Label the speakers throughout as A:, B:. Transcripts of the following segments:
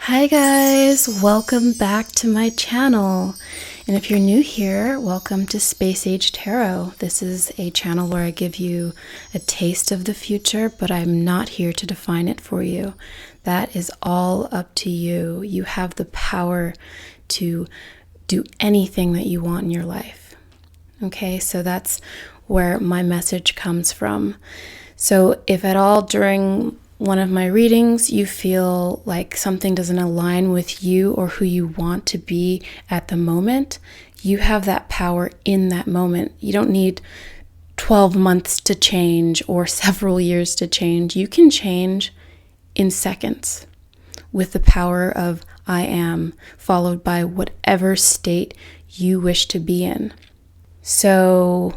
A: Hi guys, welcome back to my channel. And if you're new here, welcome to Space Åge Tarot. This is a channel where I give you a taste of the future, but I'm not here to define it for you. That is all up to you. You have the power to do anything that you want in your life. Okay, so that's where my message comes from. So if at all during one of my readings you feel like something doesn't align with you or who you want to be at the moment, you have that power in that moment. You don't need 12 months to change or several years to change. You can change in seconds with the power of I am, followed by whatever state you wish to be in. So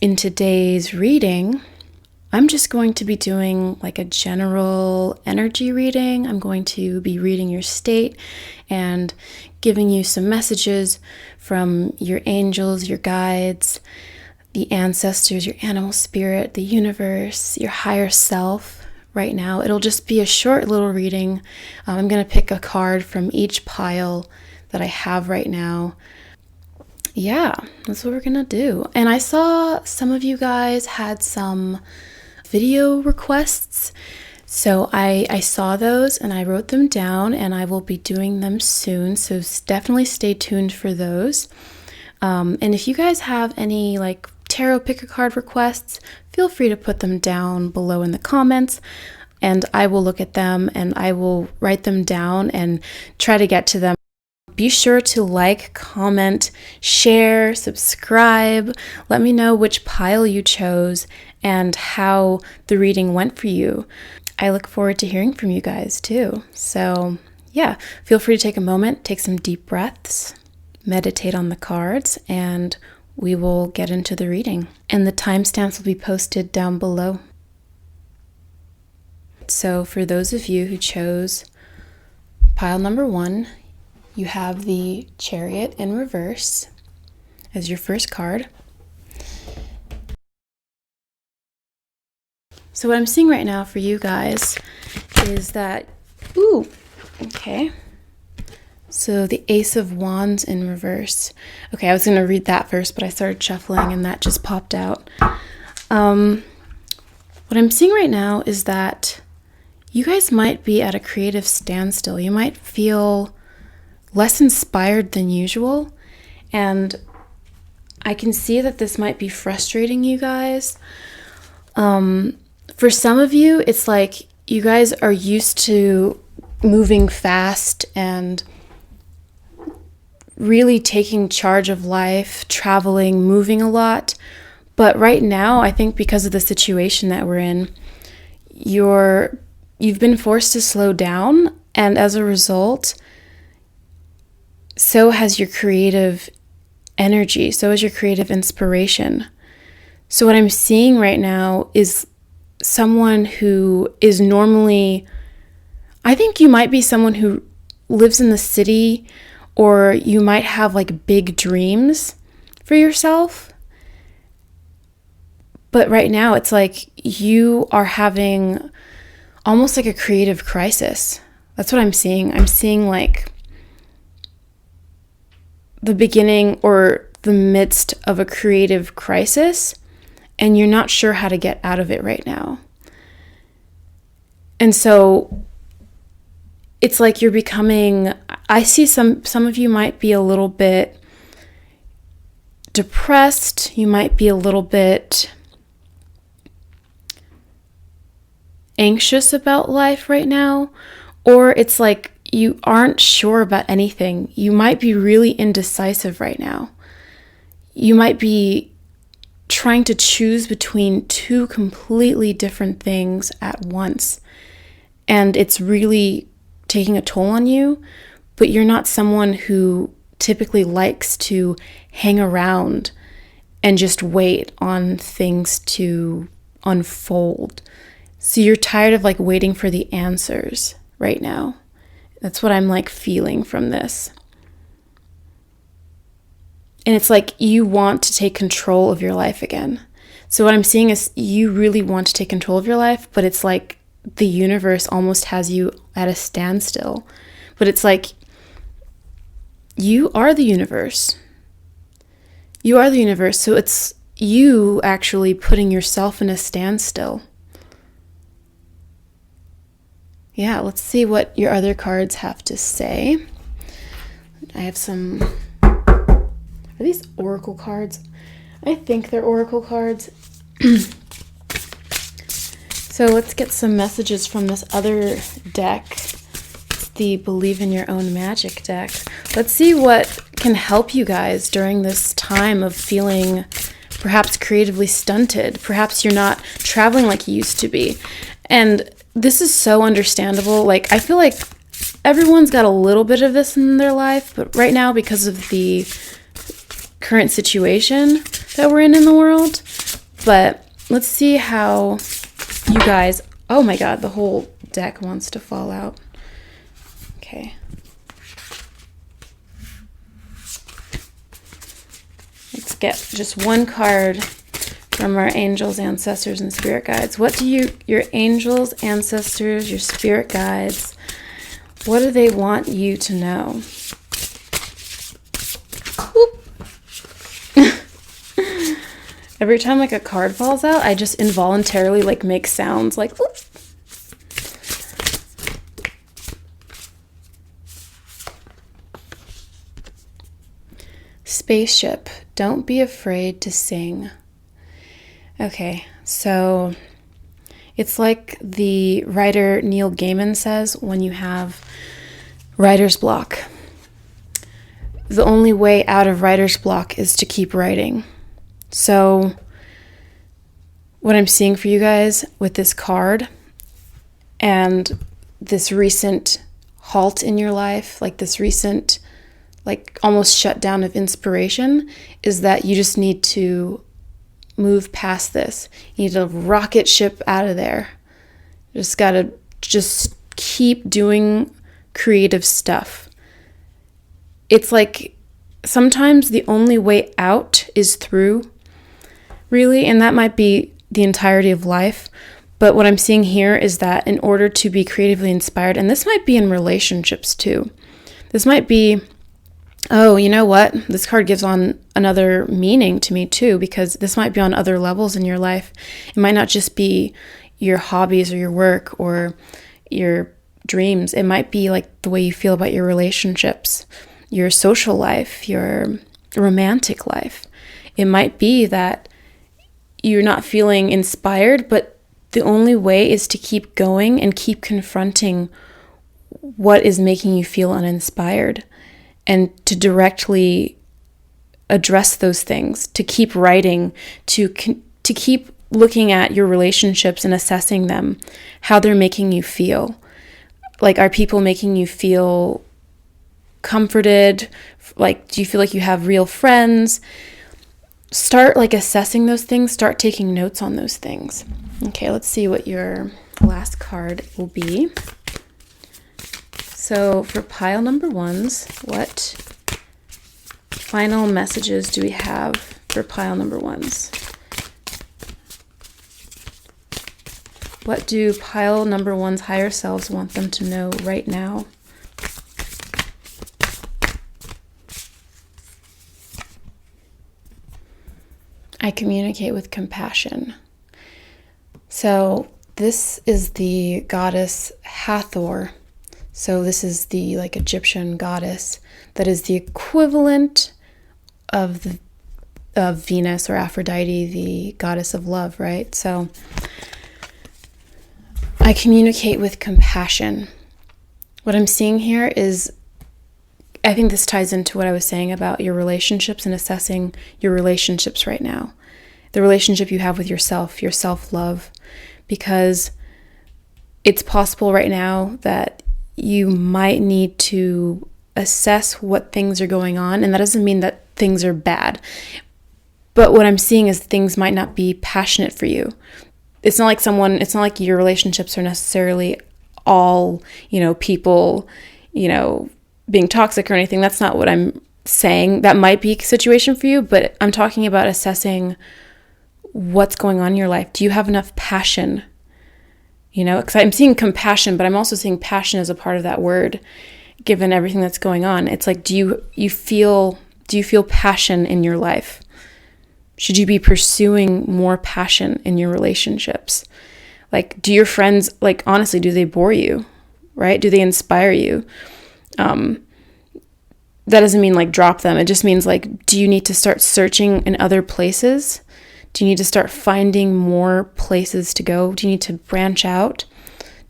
A: in today's reading, I'm just going to be doing like a general energy reading. I'm going to be reading your state and giving you some messages from your angels, your guides, the ancestors, your animal spirit, the universe, your higher self. Right now, it'll just be a short little reading. I'm going to pick a card from each pile that I have right now. Yeah, that's what we're going to do. And I saw some of you guys had some video requests, so I saw those and I wrote them down, and I will be doing them soon, so definitely stay tuned for those. And if you guys have any like tarot pick a card requests, feel free to put them down below in the comments, and I will look at them and I will write them down and try to get to them. Be sure to like, comment, share, subscribe. Let me know which pile you chose and how the reading went for you. I look forward to hearing from you guys too. So yeah, feel free to take a moment, take some deep breaths, meditate on the cards, and we will get into the reading. And the timestamps will be posted down below. So for those of you who chose pile number 1, you have the Chariot in reverse as your first card. So what I'm seeing right now for you guys is that, so the Ace of Wands in reverse. Okay, I was going to read that first, but I started shuffling and that just popped out. What I'm seeing right now is that you guys might be at a creative standstill. You might feel less inspired than usual, and I can see that this might be frustrating you guys. For some of you, it's like you guys are used to moving fast and really taking charge of life, traveling, moving a lot. But right now, I think because of the situation that we're in, you've been forced to slow down, and as a result, so has your creative energy, so is your creative inspiration. So what I'm seeing right now is someone who is normally, I think you might be someone who lives in the city, or you might have like big dreams for yourself. But right now it's like you are having almost like a creative crisis. That's what I'm seeing. I'm seeing like the beginning or the midst of a creative crisis, and you're not sure how to get out of it right now. And so it's like you're becoming, I see some of you might be a little bit depressed, you might be a little bit anxious about life right now, or it's like you aren't sure about anything. You might be really indecisive right now. You might be trying to choose between two completely different things at once, and it's really taking a toll on you, but you're not someone who typically likes to hang around and just wait on things to unfold. So you're tired of like waiting for the answers right now. That's what I'm like feeling from this. And it's like you want to take control of your life again. So what I'm seeing is you really want to take control of your life, but it's like the universe almost has you at a standstill. but it's like you are the universe. You are the universe. So it's you actually putting yourself in a standstill. Yeah, let's see what your other cards have to say. I have some, are these oracle cards? I think they're oracle cards. So let's get some messages from this other deck. It's the Believe in Your Own Magic deck. Let's see what can help you guys during this time of feeling perhaps creatively stunted. Perhaps you're not traveling like you used to be. And this is so understandable. Like, I feel like everyone's got a little bit of this in their life, but right now, because of the current situation that we're in the world. But let's see how you guys, oh my God, the whole deck wants to fall out. Okay. Let's get just one card from our angels, ancestors, and spirit guides. What do your angels, ancestors, your spirit guides, what do they want you to know? Every time like a card falls out, I just involuntarily like make sounds like whoop. Spaceship, don't be afraid to sing. Okay, so it's like the writer Neil Gaiman says when you have writer's block. The only way out of writer's block is to keep writing. So what I'm seeing for you guys with this card and this recent halt in your life, like this recent, like almost shutdown of inspiration, is that you just need to move past this. You need to rocket ship out of there. You just gotta just keep doing creative stuff. It's like sometimes the only way out is through, really, and that might be the entirety of life. But what I'm seeing here is that in order to be creatively inspired, and this might be in relationships too. This might be, oh, you know what? This card gives on another meaning to me too, because this might be on other levels in your life. It might not just be your hobbies or your work or your dreams. It might be like the way you feel about your relationships, your social life, your romantic life. It might be that you're not feeling inspired, but the only way is to keep going and keep confronting what is making you feel uninspired and to directly address those things, to keep writing, to keep looking at your relationships and assessing them, how they're making you feel. Like, are people making you feel comforted? Like, do you feel like you have real friends? Start like assessing those things, start taking notes on those things. Okay, let's see what your last card will be. So for pile number ones, what final messages do we have for pile number ones? What do pile number one's higher selves want them to know right now? I communicate with compassion. So this is the goddess Hathor. So this is the like Egyptian goddess that is the equivalent of Venus or Aphrodite, the goddess of love, right? So I communicate with compassion. What I'm seeing here is, I think this ties into what I was saying about your relationships and assessing your relationships right now. The relationship you have with yourself, your self-love, because it's possible right now that you might need to assess what things are going on, and that doesn't mean that things are bad. But what I'm seeing is things might not be passionate for you. It's not like your relationships are necessarily all, people, being toxic or anything. That's not what I'm saying. That might be a situation for you, but I'm talking about assessing what's going on in your life. Do you have enough passion? Because I'm seeing compassion, but I'm also seeing passion as a part of that word. given everything that's going on. It's like, do you feel passion in your life? Should you be pursuing more passion in your relationships? Like, do your friends, like, honestly, do they bore you, right? Do they inspire you? That doesn't mean like drop them. It just means like, do you need to start searching in other places? Do you need to start finding more places to go? Do you need to branch out?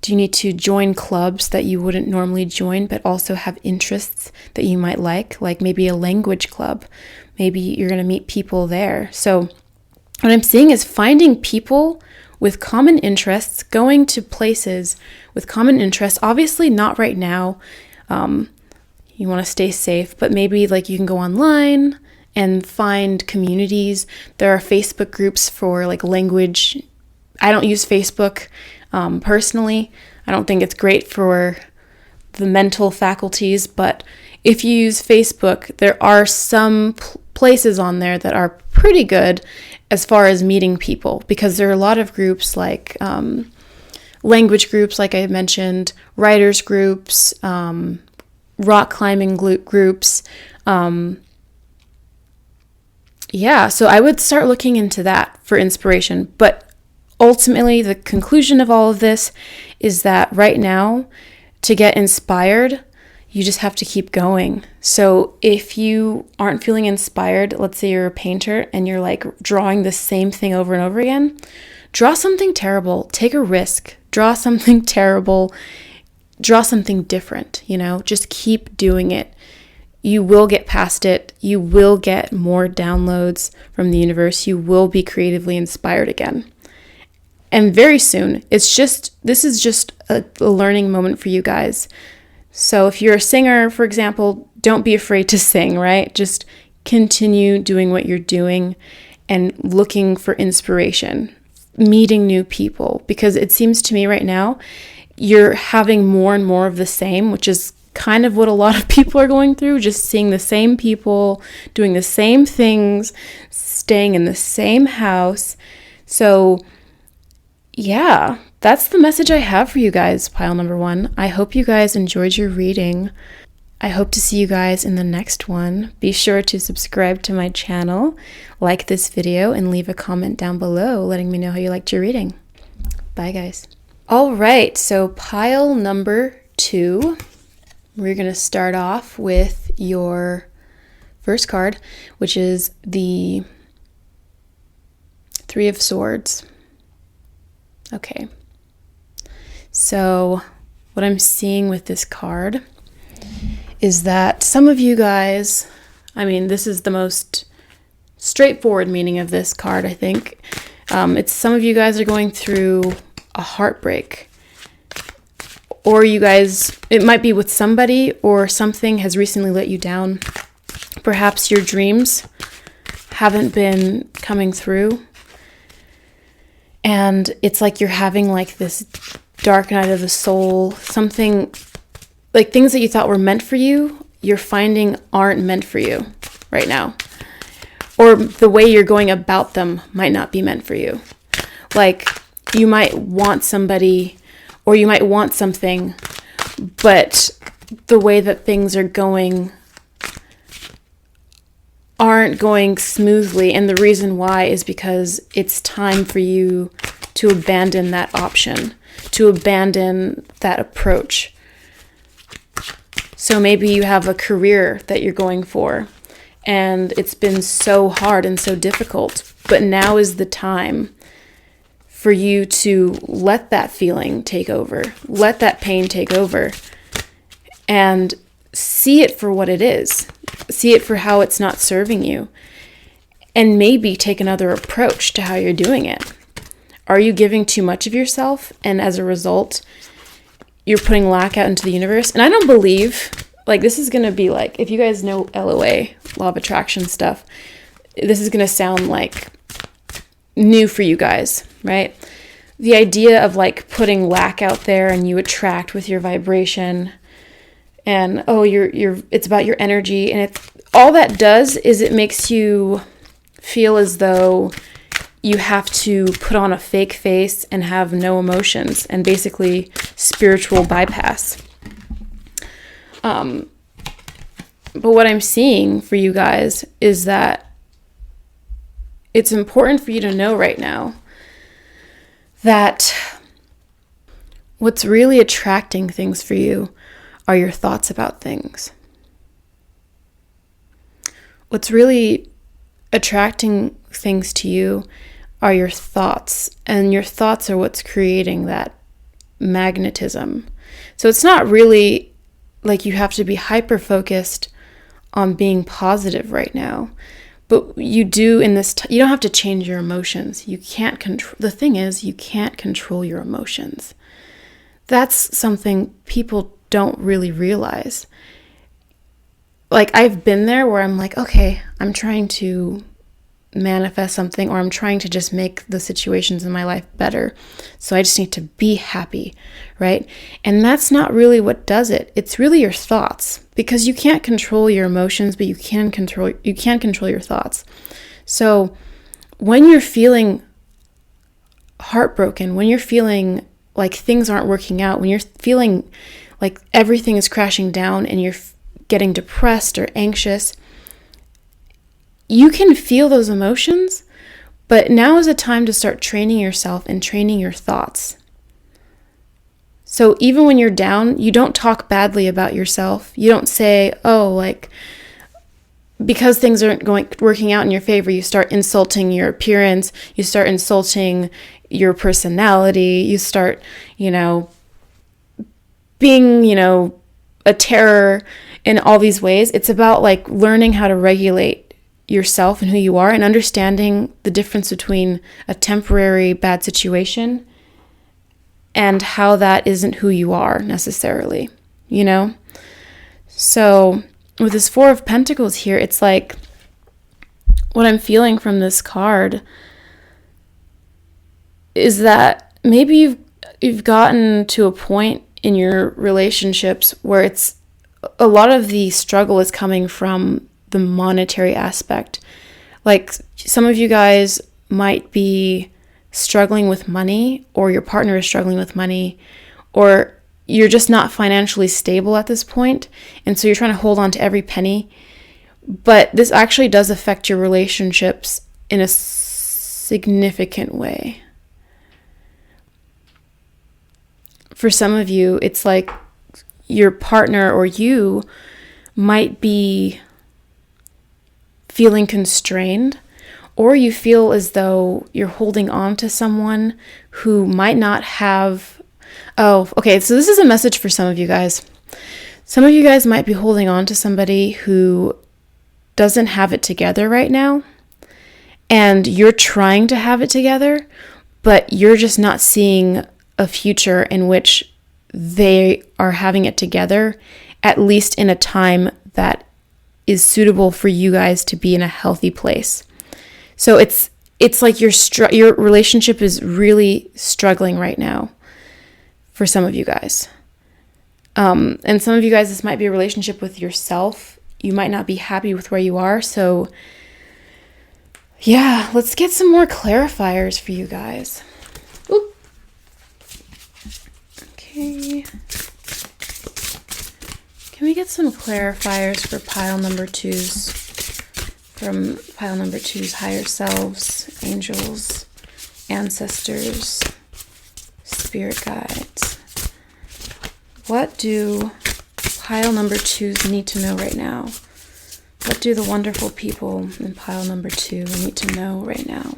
A: Do you need to join clubs that you wouldn't normally join, but also have interests that you might like maybe a language club? Maybe you're going to meet people there. So what I'm seeing is finding people with common interests, going to places with common interests. Obviously not right now. You want to stay safe, but maybe like you can go online and find communities. There are Facebook groups for like language. I don't use Facebook personally. I don't think it's great for the mental faculties, but if you use Facebook, there are some places on there that are pretty good as far as meeting people, because there are a lot of groups like language groups, like I mentioned, writers groups, rock climbing groups. So I would start looking into that for inspiration. But ultimately, the conclusion of all of this is that right now, to get inspired, you just have to keep going. So if you aren't feeling inspired, let's say you're a painter and you're like drawing the same thing over and over again, draw something terrible, take a risk, draw something terrible, draw something different, just keep doing it. You will get past it. You will get more downloads from the universe. You will be creatively inspired again. And very soon, this is just a learning moment for you guys. So if you're a singer, for example, don't be afraid to sing, right? Just continue doing what you're doing and looking for inspiration, meeting new people, because it seems to me right now, you're having more and more of the same, which is kind of what a lot of people are going through, just seeing the same people, doing the same things, staying in the same house. So yeah, that's the message I have for you guys, pile number 1. I hope you guys enjoyed your reading. I hope to see you guys in the next one. Be sure to subscribe to my channel, like this video, and leave a comment down below letting me know how you liked your reading. Bye, guys. All right, so pile number 2. We're going to start off with your first card, which is the 3 of Swords. Okay, so what I'm seeing with this card is that some of you guys, this is the most straightforward meaning of this card, I think. It's some of you guys are going through a heartbreak, or you guys, it might be with somebody, or something has recently let you down. Perhaps your dreams haven't been coming through. And it's like you're having like this dark night of the soul, something like things that you thought were meant for you, you're finding aren't meant for you right now. Or the way you're going about them might not be meant for you. Like you might want somebody or you might want something, but the way that things are going aren't going smoothly, and the reason why is because it's time for you to abandon that option, to abandon that approach. So maybe you have a career that you're going for, and it's been so hard and so difficult, but now is the time for you to let that feeling take over, let that pain take over, and see it for what it is. See it for how it's not serving you, and maybe take another approach to how you're doing it. Are you giving too much of yourself, and as a result, you're putting lack out into the universe? And I don't believe, like, this is going to be like, if you guys know LOA, Law of Attraction stuff, this is going to sound like new for you guys, right? The idea of like putting lack out there and you attract with your vibration. And it's about your energy, and all that does is it makes you feel as though you have to put on a fake face and have no emotions, and basically spiritual bypass. But what I'm seeing for you guys is that it's important for you to know right now that what's really attracting things for you are your thoughts about things. What's really attracting things to you are your thoughts, and your thoughts are what's creating that magnetism. So it's not really like you have to be hyper focused on being positive right now, but you do in this you don't have to change your emotions. You can't control. The thing is, you can't control your emotions. That's something people don't really realize. Like, I've been there where I'm like, okay, I'm trying to manifest something, or I'm trying to just make the situations in my life better. So I just need to be happy, right? And that's not really what does it. It's really your thoughts, because you can't control your emotions, but you can control your thoughts. So when you're feeling heartbroken, when you're feeling like things aren't working out, when you're feeling like everything is crashing down and you're getting depressed or anxious, you can feel those emotions, but now is a time to start training yourself and training your thoughts. So even when you're down, you don't talk badly about yourself. You don't say, oh, like, because things aren't working out in your favor, you start insulting your appearance, you start insulting your personality, you start, being, a terror in all these ways. It's about like learning how to regulate yourself and who you are, and understanding the difference between a temporary bad situation and how that isn't who you are necessarily, So with this Four of Pentacles here, it's like what I'm feeling from this card is that maybe you've gotten to a point in your relationships where it's a lot of the struggle is coming from the monetary aspect. Like, some of you guys might be struggling with money, or your partner is struggling with money, or you're just not financially stable at this point, and so you're trying to hold on to every penny. But this actually does affect your relationships in a significant way. For some of you, it's like your partner or you might be feeling constrained, or you feel as though you're holding on to someone who might not have... Oh, okay, so this is a message for some of you guys. Some of you guys might be holding on to somebody who doesn't have it together right now, and you're trying to have it together, but you're just not seeing a future in which they are having it together, at least in a time that is suitable for you guys to be in a healthy place. So it's like your relationship is really struggling right now for some of you guys. And some of you guys, this might be a relationship with yourself. You might not be happy with where you are. So yeah, let's get some more clarifiers for you guys. Oop. Okay. Can we get some clarifiers for pile number 2's, from pile number 2's higher selves, angels, ancestors, spirit guides? What do pile number 2's need to know right now? What do the wonderful people in pile number 2 need to know right now?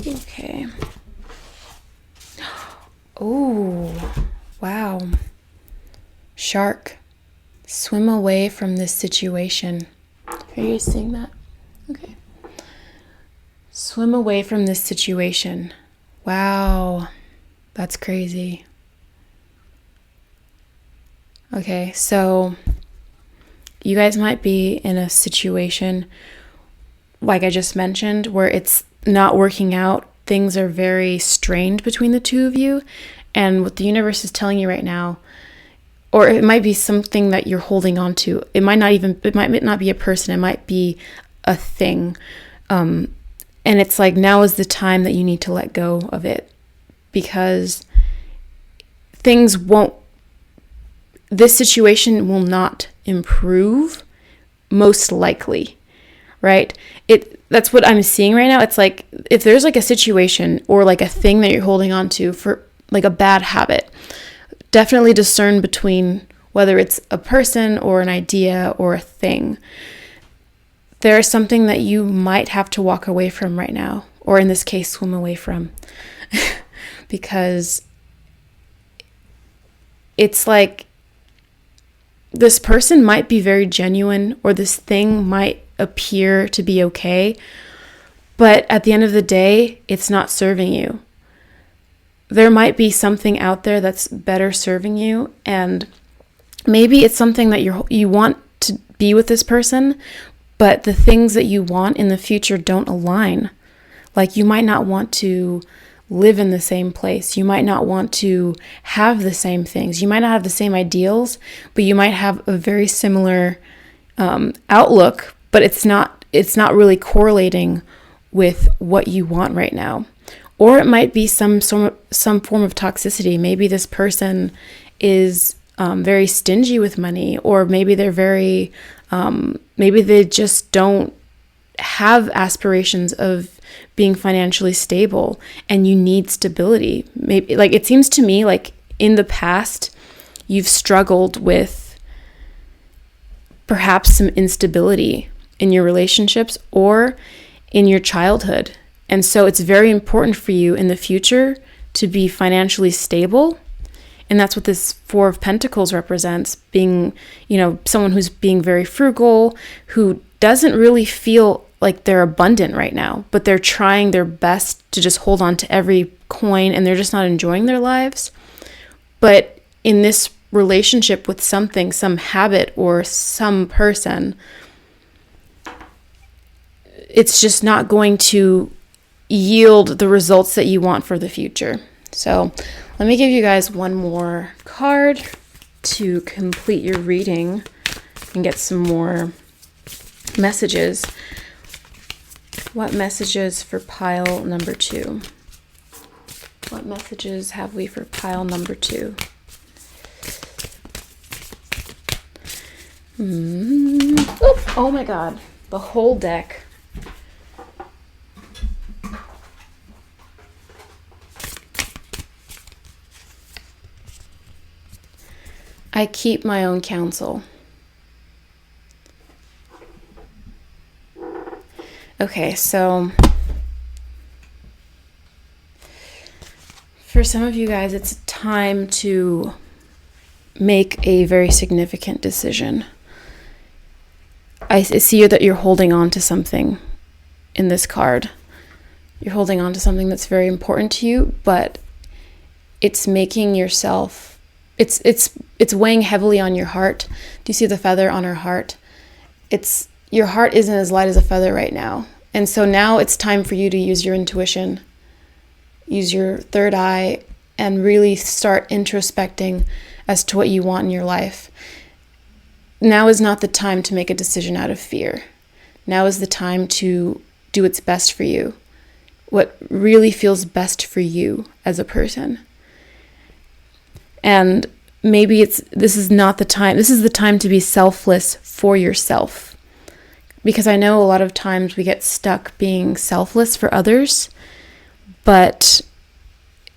A: Okay. Oh, wow. Shark, swim away from this situation. Are you seeing that? Okay. Swim away from this situation. Wow, that's crazy. Okay, so you guys might be in a situation, like I just mentioned, where it's not working out. Things are very strained between the two of you. And what the universe is telling you right now, or it might be something that you're holding on to. It might not be a person. It might be a thing. And it's like, now is the time that you need to let go of it, because things won't this situation will not improve, most likely, right? That's what I'm seeing right now. It's like, if there's like a situation or like a thing that you're holding on to for like a bad habit, definitely discern between whether it's a person or an idea or a thing. There is something that you might have to walk away from right now, or in this case, swim away from, because it's like this person might be very genuine, or this thing might appear to be okay, but at the end of the day, it's not serving you. There might be something out there that's better serving you, and maybe it's something that you want to be with this person, but the things that you want in the future don't align. Like, you might not want to live in the same place. You might not want to have the same things. You might not have the same ideals, but you might have a very similar outlook, but it's not really correlating with what you want right now. Or it might be some form of toxicity. Maybe this person is very stingy with money, or maybe they're very, maybe they just don't have aspirations of being financially stable, and you need stability. Maybe, like, it seems to me like in the past you've struggled with perhaps some instability in your relationships or in your childhood. And so it's very important for you in the future to be financially stable. And that's what this Four of Pentacles represents, being, someone who's being very frugal, who doesn't really feel like they're abundant right now, but they're trying their best to just hold on to every coin, and they're just not enjoying their lives. But in this relationship with something, some habit or some person, it's just not going to yield the results that you want for the future. So let me give you guys one more card to complete your reading and get some more messages. What messages for pile number 2? What messages have we for pile number 2? Oh my God, the whole deck. I keep my own counsel. Okay, so for some of you guys, it's time to make a very significant decision. I see that you're holding on to something in this card. You're holding on to something that's very important to you, but it's making yourself, it's weighing heavily on your heart. Do you see the feather on her heart? Your heart isn't as light as a feather right now. And so now it's time for you to use your intuition, use your third eye, and really start introspecting as to what you want in your life. Now is not the time to make a decision out of fear. Now is the time to do what's best for you, what really feels best for you as a person. And maybe this is not the time. This is the time to be selfless for yourself. Because I know a lot of times we get stuck being selfless for others, but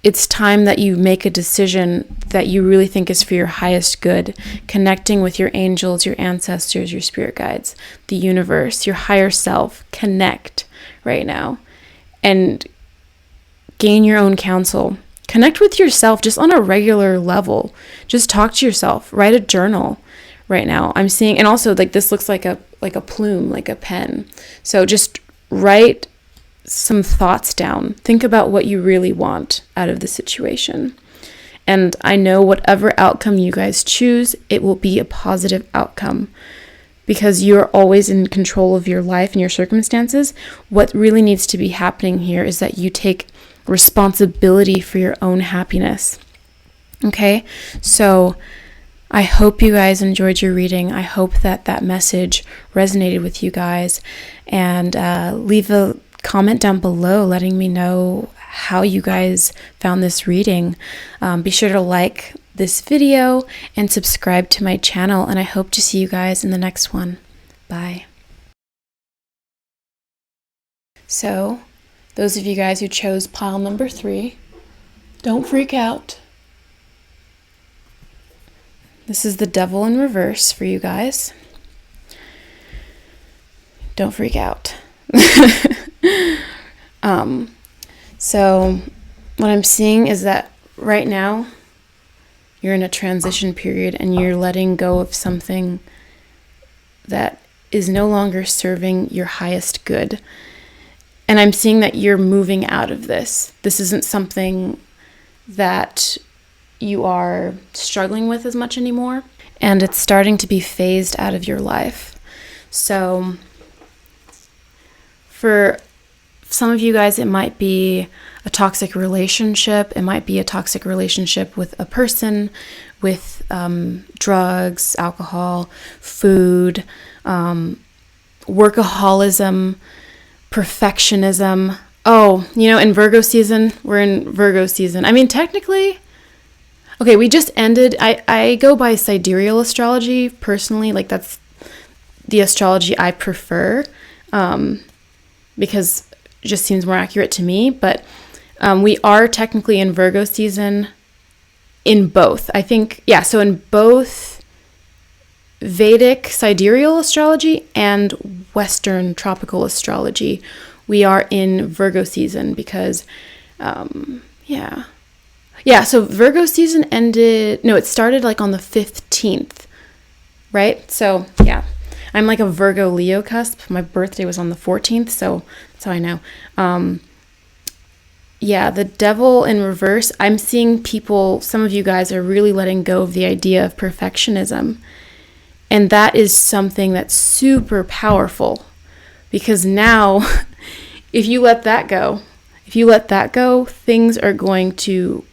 A: it's time that you make a decision that you really think is for your highest good, connecting with your angels, your ancestors, your spirit guides, the universe, your higher self. Connect right now and gain your own counsel. Connect with yourself just on a regular level. Just talk to yourself. Write a journal right now. I'm seeing, and also like this looks like a plume, like a pen. So just write some thoughts down. Think about what you really want out of the situation. And I know whatever outcome you guys choose, it will be a positive outcome because you're always in control of your life and your circumstances. What really needs to be happening here is that you take responsibility for your own happiness. Okay? So I hope you guys enjoyed your reading. I hope that message resonated with you guys. And leave a comment down below letting me know how you guys found this reading. Be sure to like this video and subscribe to my channel. And I hope to see you guys in the next one. Bye. So, those of you guys who chose pile number 3, don't freak out. This is the Devil in reverse for you guys. Don't freak out. So what I'm seeing is that right now you're in a transition period and you're letting go of something that is no longer serving your highest good. And I'm seeing that you're moving out of this. This isn't something that you are struggling with as much anymore, and it's starting to be phased out of your life. So for some of you guys, it might be a toxic relationship. It might be a toxic relationship with a person, with drugs, alcohol, food, workaholism, perfectionism. Oh, in Virgo season, we're in Virgo season. I mean, technically, okay, we just ended, I go by sidereal astrology personally, like that's the astrology I prefer, because it just seems more accurate to me, but we are technically in Virgo season in both. I think, yeah, so in both Vedic sidereal astrology and Western tropical astrology, we are in Virgo season because, so Virgo season it started like on the 15th, right? So, yeah, I'm like a Virgo Leo cusp. My birthday was on the 14th, so that's how I know. The Devil in reverse, I'm seeing people, some of you guys are really letting go of the idea of perfectionism. And that is something that's super powerful, because now if you let that go, things are going to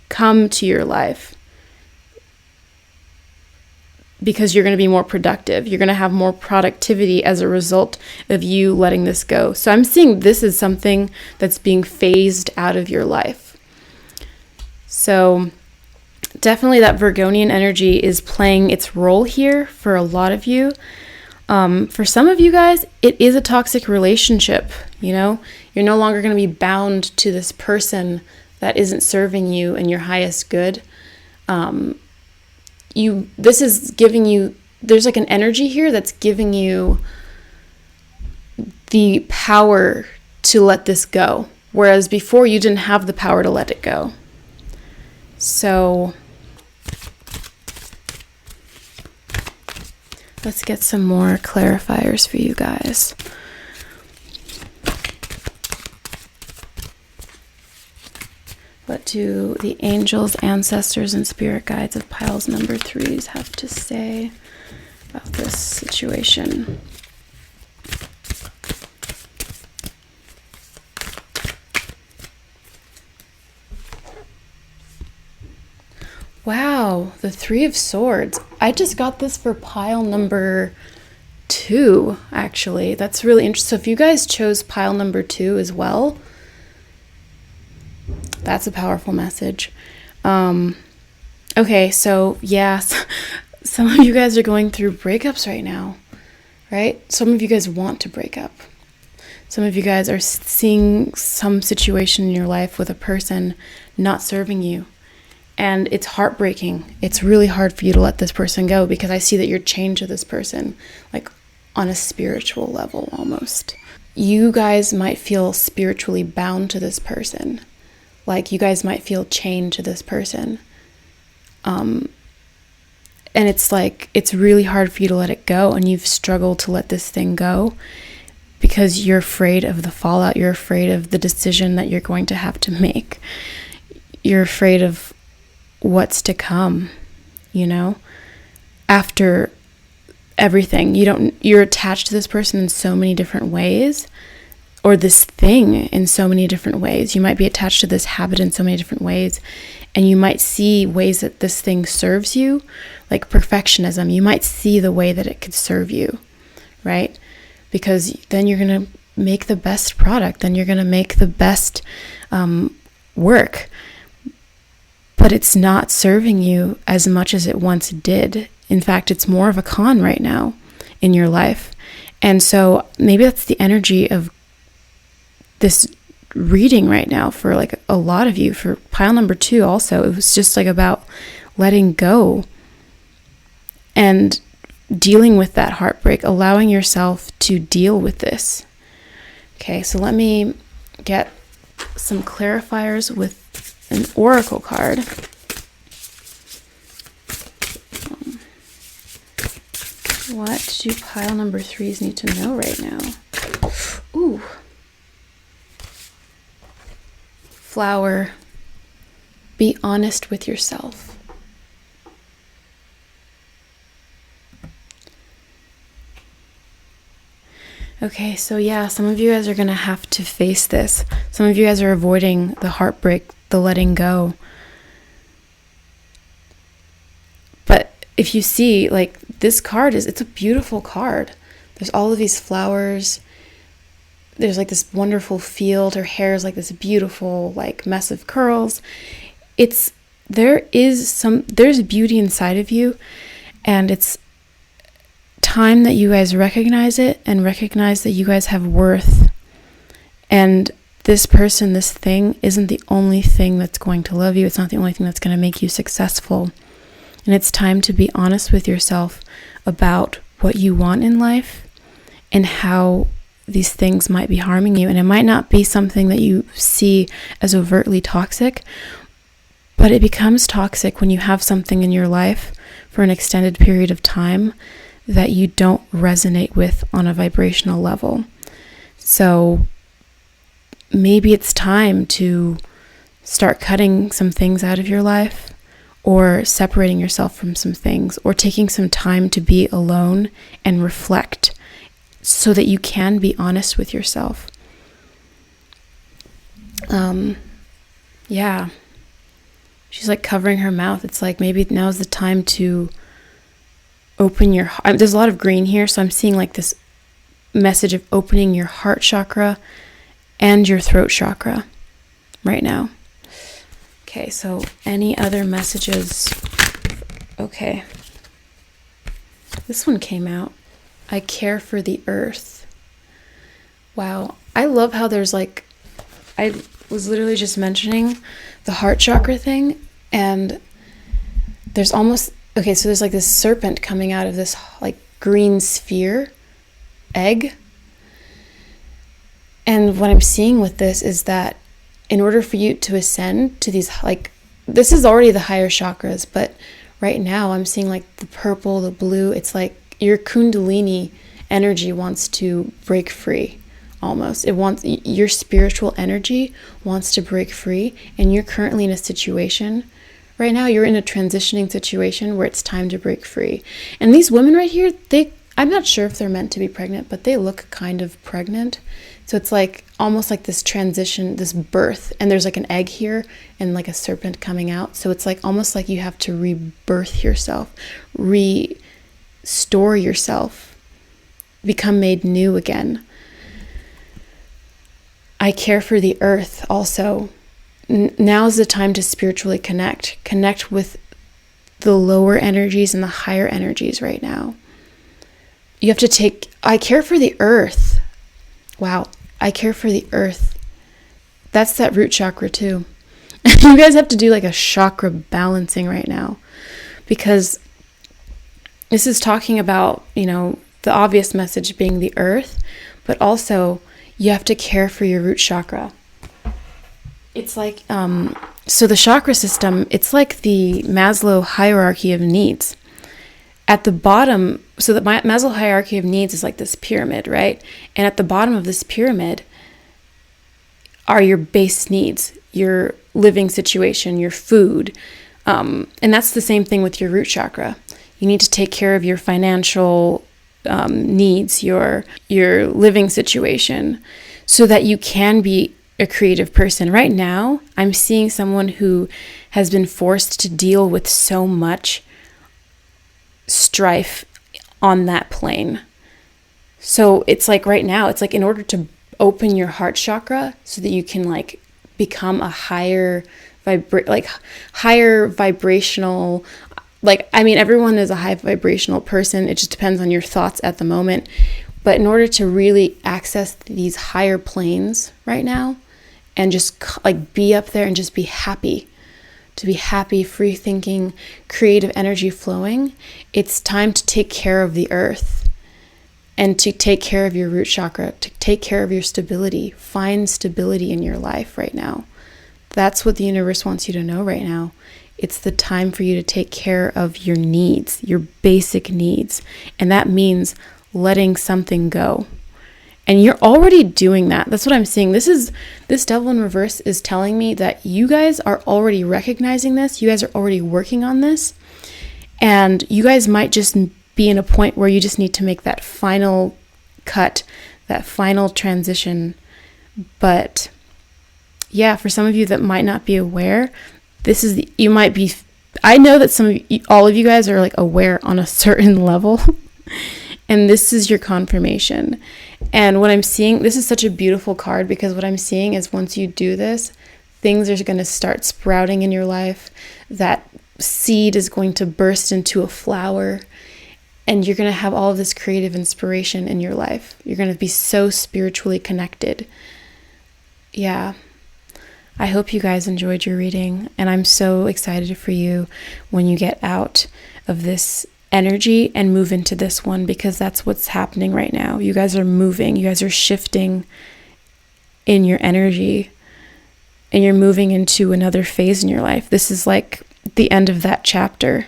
A: come to your life because you're going to be more productive. You're going to have more productivity as a result of you letting this go. So I'm seeing this is something that's being phased out of your life. So definitely that Virgonian energy is playing its role here for a lot of you. For some of you guys, it is a toxic relationship. You're no longer going to be bound to this person that isn't serving you and your highest good. This is giving you, there's like an energy here that's giving you the power to let this go, whereas before you didn't have the power to let it go. So let's get some more clarifiers for you guys. What do the angels, ancestors, and spirit guides of piles number 3s have to say about this situation? Wow, the 3 of Swords. I just got this for pile number 2, actually. That's really interesting. So if you guys chose pile number 2 as well, that's a powerful message. Okay, so yes, some of you guys are going through breakups right now, right? Some of you guys want to break up. Some of you guys are seeing some situation in your life with a person not serving you. And it's heartbreaking. It's really hard for you to let this person go, because I see that you're chained to this person, like on a spiritual level almost. You guys might feel spiritually bound to this person. Like you guys might feel chained to this person. And it's like, it's really hard for you to let it go, and you've struggled to let this thing go because you're afraid of the fallout. You're afraid of the decision that you're going to have to make. You're afraid of what's to come, after everything. You're attached to this person in so many different ways, or this thing in so many different ways. You might be attached to this habit in so many different ways, and you might see ways that this thing serves you, like perfectionism. You might see the way that it could serve you, right? Because then you're going to make the best product, then you're going to make the best work. but it's not serving you as much as it once did. In fact, it's more of a con right now in your life. And so maybe that's the energy of this reading right now for like a lot of you. For pile number 2 also, it was just like about letting go and dealing with that heartbreak, allowing yourself to deal with this. Okay, so let me get some clarifiers with an oracle card. What do pile number 3s need to know right now? Ooh. Flower. Be honest with yourself. Okay, so yeah, some of you guys are going to have to face this. Some of you guys are avoiding the heartbreak, the letting go. But if you see, like, this card it's a beautiful card. There's all of these flowers. There's like this wonderful field. Her hair is like this beautiful, like, mess of curls. There's beauty inside of you, and it's time that you guys recognize it and recognize that you guys have worth. And this person, this thing, isn't the only thing that's going to love you. It's not the only thing that's going to make you successful. And it's time to be honest with yourself about what you want in life and how these things might be harming you. And it might not be something that you see as overtly toxic, but it becomes toxic when you have something in your life for an extended period of time that you don't resonate with on a vibrational level. So maybe it's time to start cutting some things out of your life, or separating yourself from some things, or taking some time to be alone and reflect so that you can be honest with yourself. Yeah. She's like covering her mouth. It's like maybe now's the time to open your heart. There's a lot of green here, so I'm seeing like this message of opening your heart chakra and your throat chakra right now. Okay, so any other messages? Okay. This one came out. I care for the earth. Wow. I love how there's like, I was literally just mentioning the heart chakra thing, and there's almost, okay, so there's like this serpent coming out of this like green sphere, egg. And what I'm seeing with this is that in order for you to ascend to these, like, this is already the higher chakras, but right now I'm seeing like the purple, the blue. It's like your kundalini energy wants to break free almost. Your spiritual energy wants to break free, and you're currently in a situation right now. You're in a transitioning situation where it's time to break free. And these women right here, I'm not sure if they're meant to be pregnant, but they look kind of pregnant. So it's like almost like this transition, this birth, and there's like an egg here and like a serpent coming out. So it's like almost like you have to rebirth yourself, restore yourself, become made new again. I care for the earth also. Now is the time to spiritually connect with the lower energies and the higher energies right now. You have to I care for the earth. Wow. I care for the earth. That's that root chakra too. You guys have to do like a chakra balancing right now, because this is talking about, the obvious message being the earth, but also you have to care for your root chakra. It's like, so the chakra system, it's like the Maslow hierarchy of needs. At the bottom, so the Maslow hierarchy of needs is like this pyramid, right? And at the bottom of this pyramid are your base needs, your living situation, your food. And that's the same thing with your root chakra. You need to take care of your financial needs, your living situation, so that you can be a creative person. Right now, I'm seeing someone who has been forced to deal with so much strife on that plane. So it's like right now, it's like in order to open your heart chakra so that you can like become a higher higher vibrational, everyone is a high vibrational person. It just depends on your thoughts at the moment. But in order to really access these higher planes right now and just be up there and just be happy, to be happy, free thinking, creative energy flowing, it's time to take care of the earth and to take care of your root chakra, to take care of your stability. Find stability in your life right now. That's what the universe wants you to know right now. It's the time for you to take care of your needs, your basic needs. And that means letting something go. And you're already doing that. That's what I'm seeing. This devil in reverse is telling me that you guys are already recognizing this. You guys are already working on this. And you guys might just be in a point where you just need to make that final cut, that final transition. But for some of you that might not be aware, I know that all of you guys are aware on a certain level. And this is your confirmation. And what I'm seeing, this is such a beautiful card, because what I'm seeing is once you do this, things are going to start sprouting in your life. That seed is going to burst into a flower, and you're going to have all of this creative inspiration in your life. You're going to be so spiritually connected. Yeah. I hope you guys enjoyed your reading, and I'm so excited for you when you get out of this energy and move into this one, because that's what's happening right now. You guys are moving, you guys are shifting in your energy, and you're moving into another phase in your life. This is like the end of that chapter.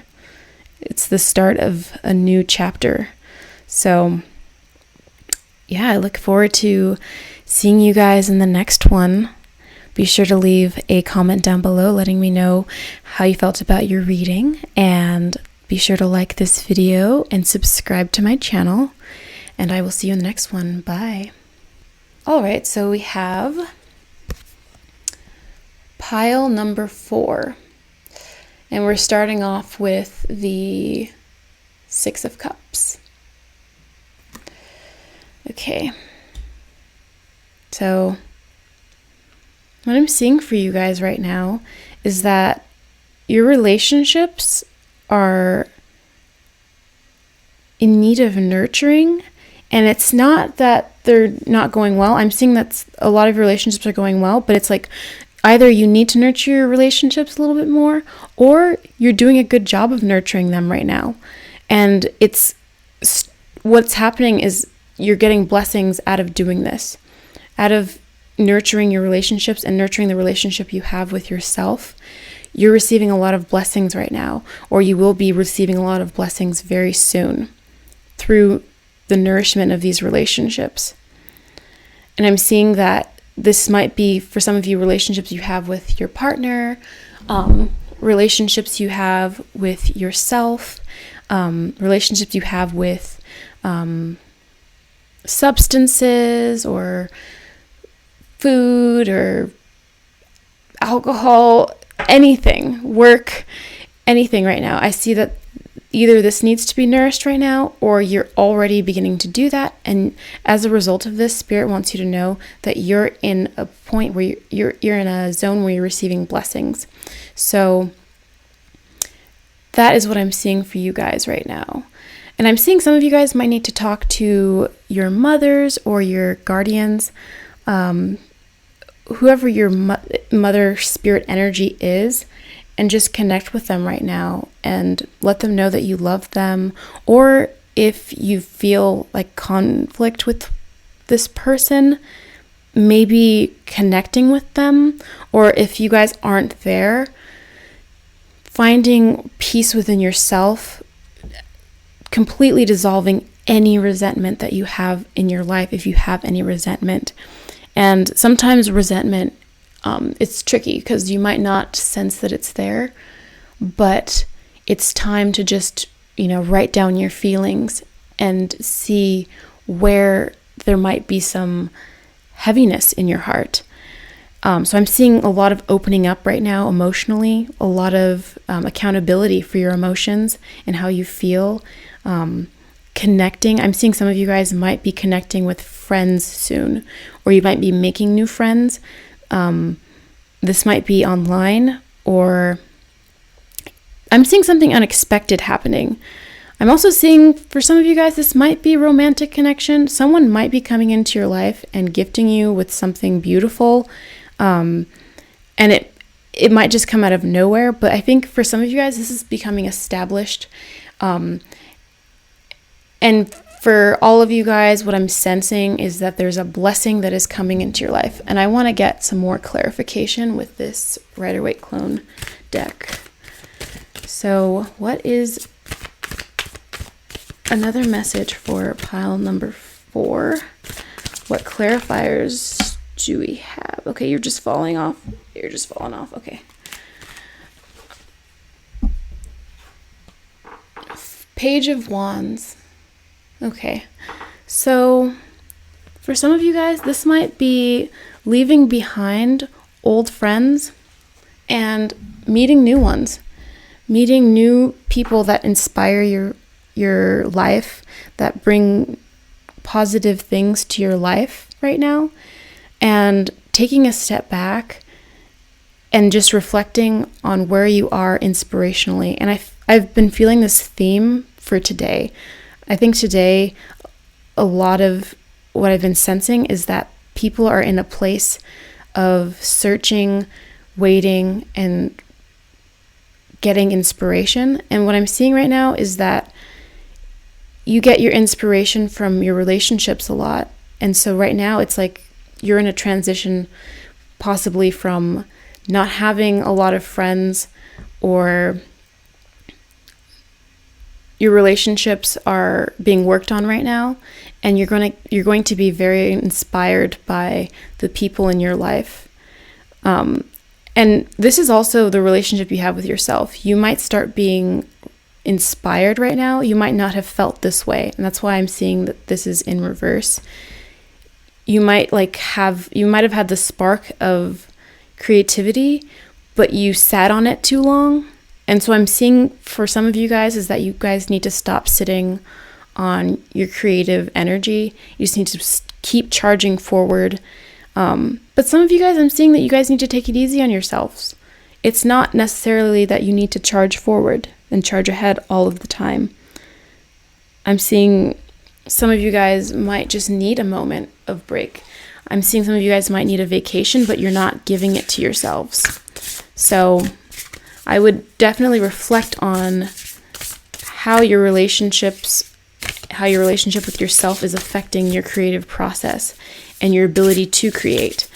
A: It's the start of a new chapter. So I look forward to seeing you guys in the next one. Be sure to leave a comment down below letting me know how you felt about your reading, and be sure to like this video and subscribe to my channel, and I will see you in the next one. Bye. All right, so we have pile number 4, and we're starting off with the 6 of Cups. Okay, so what I'm seeing for you guys right now is that your relationships are in need of nurturing, and it's not that they're not going well. I'm seeing that a lot of your relationships are going well, but it's either you need to nurture your relationships a little bit more, or you're doing a good job of nurturing them right now. And what's happening is you're getting blessings out of doing this, out of nurturing your relationships and nurturing the relationship you have with yourself. You're receiving a lot of blessings right now, or you will be receiving a lot of blessings very soon through the nourishment of these relationships. And I'm seeing that this might be, for some of you, relationships you have with your partner, relationships you have with yourself, relationships you have with substances or food or alcohol, anything, work, anything right now. I see that either this needs to be nourished right now, or you're already beginning to do that. And as a result of this, Spirit wants you to know that you're in a point where you're in a zone where you're receiving blessings. So that is what I'm seeing for you guys right now. And I'm seeing some of you guys might need to talk to your mothers or your guardians, whoever your mother spirit energy is, and just connect with them right now and let them know that you love them. Or if you feel like conflict with this person, maybe connecting with them, or if you guys aren't there, finding peace within yourself, completely dissolving any resentment that you have in your life, if you have any resentment. And sometimes resentment, it's tricky because you might not sense that it's there, but it's time to just, write down your feelings and see where there might be some heaviness in your heart. So I'm seeing a lot of opening up right now emotionally, a lot of accountability for your emotions and how you feel, connecting. I'm seeing some of you guys might be connecting with friends soon, or you might be making new friends. this might be online, or I'm seeing something unexpected happening. I'm also seeing, for some of you guys, this might be a romantic connection. Someone might be coming into your life and gifting you with something beautiful. And it might just come out of nowhere. But I think for some of you guys, this is becoming established. And for all of you guys, what I'm sensing is that there's a blessing that is coming into your life. And I want to get some more clarification with this Rider-Waite clone deck. So what is another message for pile number 4? What clarifiers do we have? Okay, you're just falling off. You're just falling off. Okay. Page of Wands. Okay. So for some of you guys, this might be leaving behind old friends and meeting new ones. Meeting new people that inspire your life, that bring positive things to your life right now, and taking a step back and just reflecting on where you are inspirationally. And I've been feeling this theme for today. I think today a lot of what I've been sensing is that people are in a place of searching, waiting, and getting inspiration. And what I'm seeing right now is that you get your inspiration from your relationships a lot. And so right now it's like you're in a transition, possibly from not having a lot of friends, or your relationships are being worked on right now, and you're going to be very inspired by the people in your life. And this is also the relationship you have with yourself. You might start being inspired right now. You might not have felt this way. And that's why I'm seeing that this is in reverse. You might have had the spark of creativity, but you sat on it too long. And so I'm seeing for some of you guys is that you guys need to stop sitting on your creative energy. You just need to keep charging forward. But some of you guys, I'm seeing that you guys need to take it easy on yourselves. It's not necessarily that you need to charge forward and charge ahead all of the time. I'm seeing some of you guys might just need a moment of break. I'm seeing some of you guys might need a vacation, but you're not giving it to yourselves. So I would definitely reflect on how your relationship with yourself is affecting your creative process and your ability to create.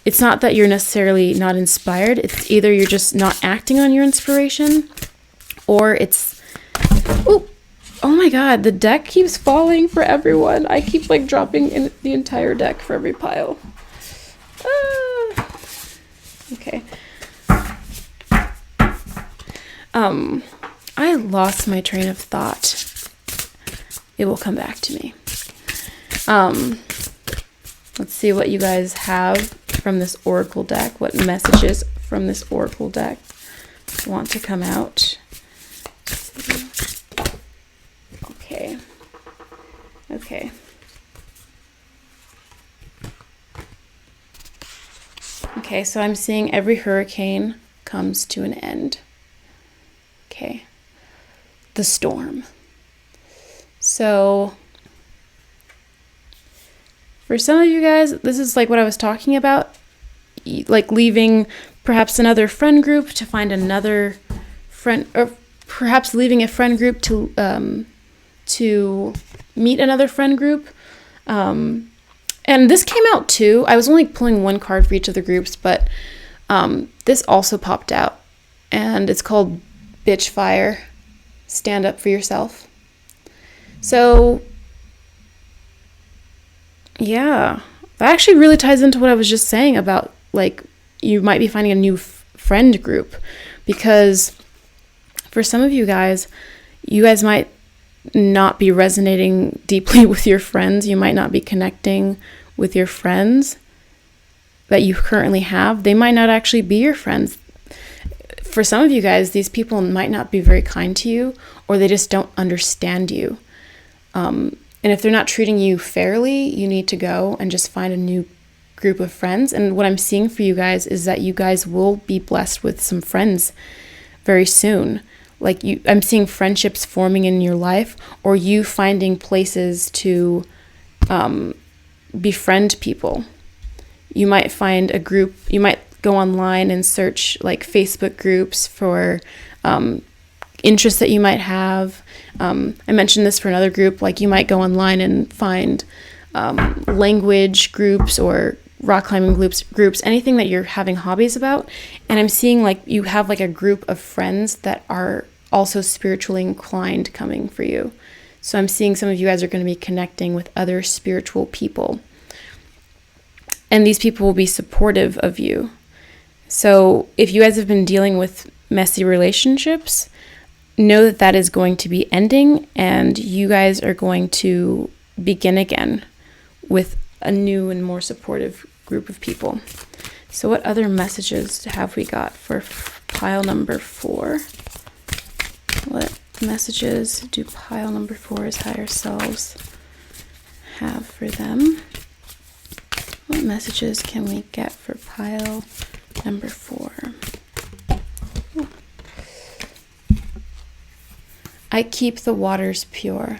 A: It's not that you're necessarily not inspired. It's either you're just not acting on your inspiration, or it's... Oh my god, the deck keeps falling for everyone. I keep dropping in the entire deck for every pile. Okay. I lost my train of thought. It will come back to me. Let's see what you guys have from this oracle deck. What messages from this oracle deck want to come out? Okay. Okay, so I'm seeing every hurricane comes to an end. Okay. The storm. So for some of you guys, this is what I was talking about, leaving perhaps another friend group to find another friend, or perhaps leaving a friend group to meet another friend group. And this came out too. I was only pulling one card for each of the groups, but this also popped out, and it's called Bitch Fire. Stand up for yourself. So yeah, that actually really ties into what I was just saying about you might be finding a new friend group, because for some of you guys might not be resonating deeply with your friends. You might not be connecting with your friends that you currently have. They might not actually be your friends. For some of you guys, these people might not be very kind to you, or they just don't understand you. And if they're not treating you fairly, you need to go and just find a new group of friends. And what I'm seeing for you guys is that you guys will be blessed with some friends very soon. Like I'm seeing friendships forming in your life, or you finding places to befriend people. You might find a group, you might go online and search like Facebook groups for interests that you might have. I mentioned this for another group, like you might go online and find language groups or rock climbing groups, anything that you're having hobbies about. And I'm seeing like you have like a group of friends that are also spiritually inclined coming for you. So I'm seeing some of you guys are going to be connecting with other spiritual people. And these people will be supportive of you. So if you guys have been dealing with messy relationships, know that that is going to be ending, and you guys are going to begin again with a new and more supportive group of people. So what other messages have we got for pile number 4? What messages do pile number 4's higher selves have for them? What messages can we get for pile number 4? Ooh. I keep the waters pure.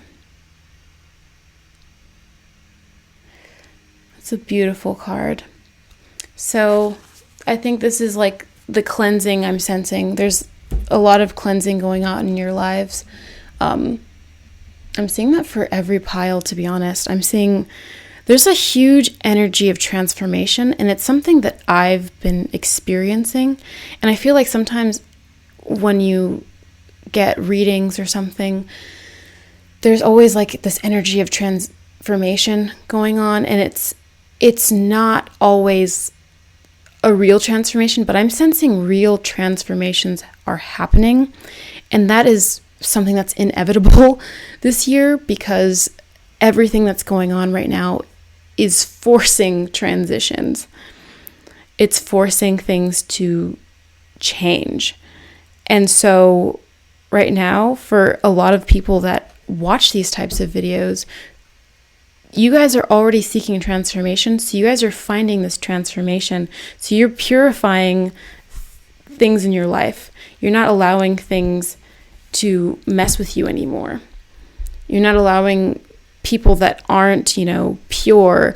A: It's a beautiful card. So I think this is like the cleansing I'm sensing. There's a lot of cleansing going on in your lives. I'm seeing that for every pile, to be honest. I'm seeing there's a huge energy of transformation, and it's something that I've been experiencing. And I feel like sometimes when you get readings or something, there's always like this energy of transformation going on, and it's not always a real transformation, but I'm sensing real transformations are happening. And that is something that's inevitable this year, because everything that's going on right now is forcing transitions. It's forcing things to change. And so right now, for a lot of people that watch these types of videos, you guys are already seeking transformation. So you guys are finding this transformation. So you're purifying things in your life. You're not allowing things to mess with you anymore. You're not allowing people that aren't, pure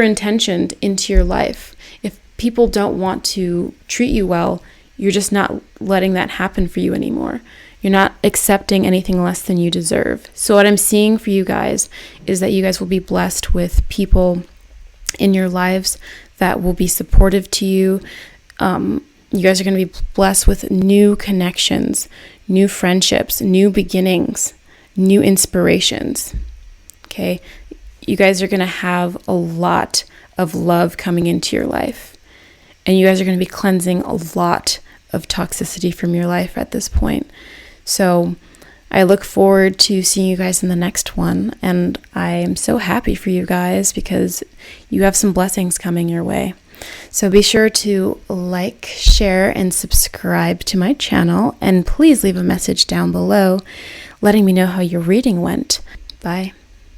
A: intentioned into your life. If people don't want to treat you well, you're just not letting that happen for you anymore. You're not accepting anything less than you deserve. So what I'm seeing for you guys is that you guys will be blessed with people in your lives that will be supportive to you. You guys are going to be blessed with new connections, new friendships, new beginnings, new inspirations. Okay? You guys are going to have a lot of love coming into your life. And you guys are going to be cleansing a lot of toxicity from your life at this point. So I look forward to seeing you guys in the next one. And I am so happy for you guys because you have some blessings coming your way. So be sure to like, share, and subscribe to my channel. And please leave a message down below letting me know how your reading went. Bye.